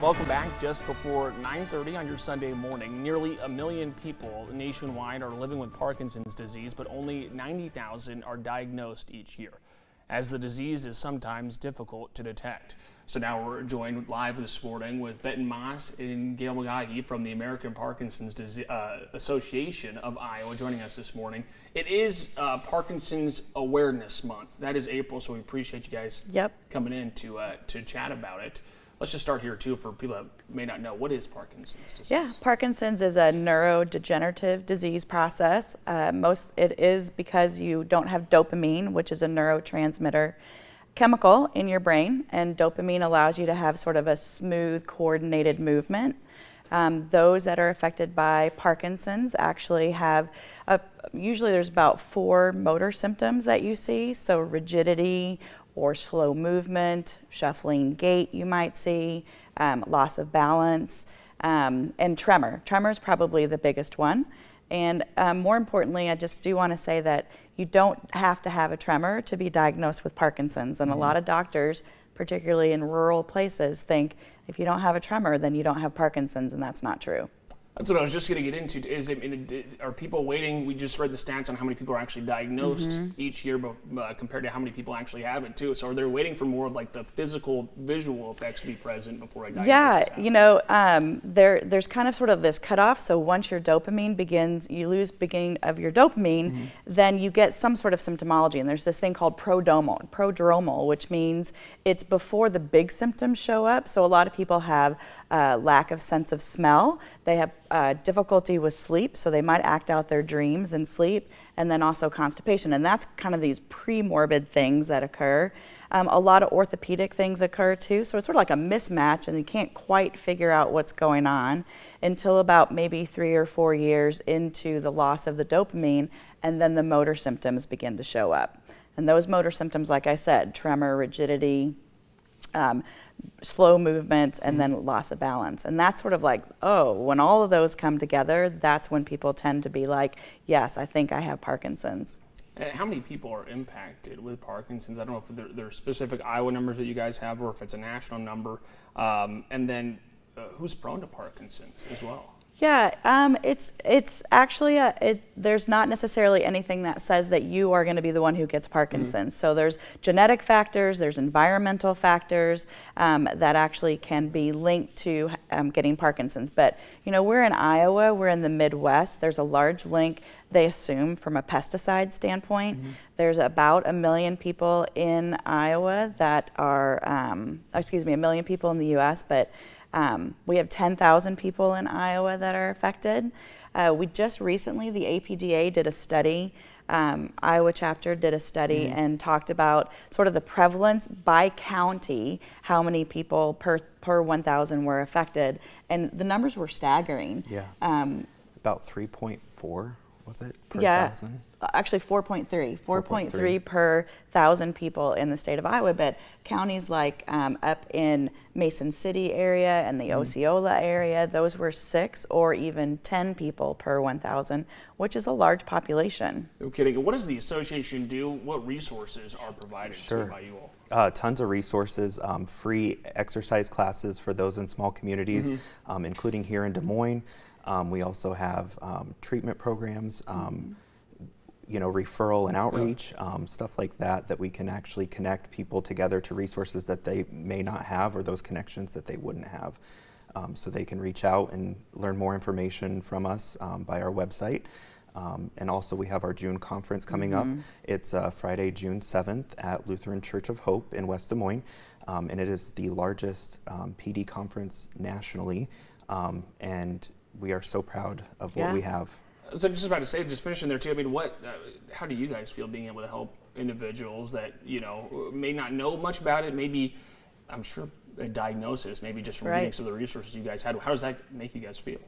Welcome back. Just before 9:30 on your Sunday morning, nearly 1 million people nationwide are living with Parkinson's disease, but only 90,000 are diagnosed each year, as the disease is sometimes difficult to detect. So now we're joined live this morning with Benton Moss and Gail McGahee from the American Parkinson's Association of Iowa joining us this morning. It is Parkinson's Awareness Month. That is April, so we appreciate you guys coming in to chat about it. Let's just start here, too, for people that may not know. What is Parkinson's disease? Yeah, Parkinson's is a neurodegenerative disease process. It is because you don't have dopamine, which is a neurotransmitter chemical in your brain, and dopamine allows you to have sort of a smooth, coordinated movement. Those that are affected by Parkinson's actually have, usually there's about 4 motor symptoms that you see, so rigidity, or slow movement, shuffling gait you might see, loss of balance, and tremor. Tremor is probably the biggest one. And more importantly, I just do want to say that you don't have to have a tremor to be diagnosed with Parkinson's. And a lot of doctors, particularly in rural places, think if you don't have a tremor, then you don't have Parkinson's, and that's not true. That's what I was just going to get into. Are people waiting? We just read the stats on how many people are actually diagnosed each year, compared to how many people actually have it too. So are they waiting for more of like the physical, visual effects to be present before a diagnosis happens? There's kind of sort of this cutoff. So once your dopamine begins, you lose beginning of your dopamine, then you get some sort of symptomology. And there's this thing called prodromal, which means it's before the big symptoms show up. So a lot of people have lack of sense of smell. They have difficulty with sleep, so they might act out their dreams in sleep, and then also constipation. And that's kind of these pre-morbid things that occur. A lot of orthopedic things occur too, so it's sort of like a mismatch, and you can't quite figure out what's going on until about maybe 3 or 4 years into the loss of the dopamine, and then the motor symptoms begin to show up. And those motor symptoms, like I said, tremor, rigidity, slow movements, and then loss of balance. And that's sort of like, when all of those come together, that's when people tend to be like, yes, I think I have Parkinson's. And how many people are impacted with Parkinson's? I don't know if there are specific Iowa numbers that you guys have or if it's a national number. And then who's prone to Parkinson's as well? Yeah, it's actually, there's not necessarily anything that says that you are going to be the one who gets Parkinson's. So there's genetic factors, there's environmental factors that actually can be linked to getting Parkinson's. But, we're in Iowa, we're in the Midwest, there's a large link, they assume, from a pesticide standpoint. There's about 1 million people in Iowa that are, 1 million people in the U.S., but we have 10,000 people in Iowa that are affected. We just recently, the APDA did a study, Iowa chapter did a study and talked about sort of the prevalence by county, how many people per 1,000 were affected, and the numbers were staggering. Yeah, about 3.4. Was it per thousand? Actually 4.3 per 1,000 people in the state of Iowa, but counties like up in Mason City area and the Osceola area, those were 6 or even 10 people per 1,000, which is a large population. No kidding. What does the association do? What resources are provided by you all? Tons of resources, free exercise classes for those in small communities, including here in Des Moines. We also have treatment programs, referral and outreach, stuff like that we can actually connect people together to resources that they may not have or those connections that they wouldn't have. So they can reach out and learn more information from us by our website. And also we have our June conference coming up. It's Friday, June 7th at Lutheran Church of Hope in West Des Moines. And it is the largest PD conference nationally. And we are so proud of what we have. So just about to say, just finishing there too, I mean, how do you guys feel being able to help individuals that, may not know much about it, maybe, I'm sure, a diagnosis, maybe just from reading some of the resources you guys had. How does that make you guys feel?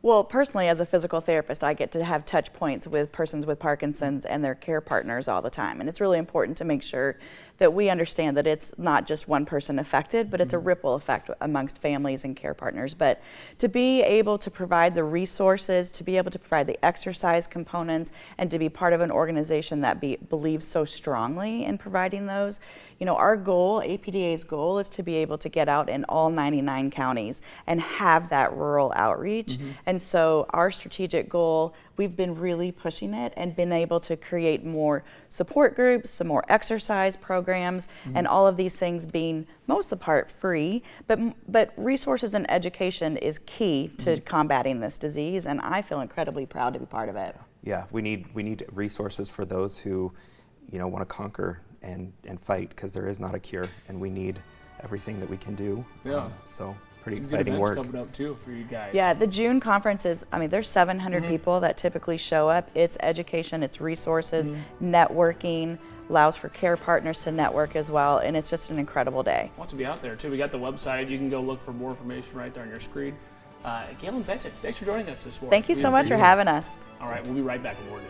Well, personally, as a physical therapist, I get to have touch points with persons with Parkinson's and their care partners all the time. And it's really important to make sure that we understand that it's not just one person affected, but it's a ripple effect amongst families and care partners. But to be able to provide the resources, to be able to provide the exercise components, and to be part of an organization that believes so strongly in providing those, You know, our goal, APDA's goal, is to be able to get out in all 99 counties and have that rural outreach. And so our strategic goal, we've been really pushing it and been able to create more support groups, some more exercise programs, and all of these things being most of the part free, but resources and education is key to combating this disease, and I feel incredibly proud to be part of it. Yeah, we need resources for those who, you know, want to conquer and fight, because there is not a cure, and we need everything that we can do. Yeah. So pretty Some good exciting events work. coming up too for you guys. Yeah, the June conference is, I mean, there's 700 people that typically show up. It's education, it's resources, networking, allows for care partners to network as well, and it's just an incredible day. Want to be out there too. We got the website. You can go look for more information right there on your screen. Galen Benton, thanks for joining us this morning. Thank you so much for appreciate it. having us. All right, we'll be right back with more news.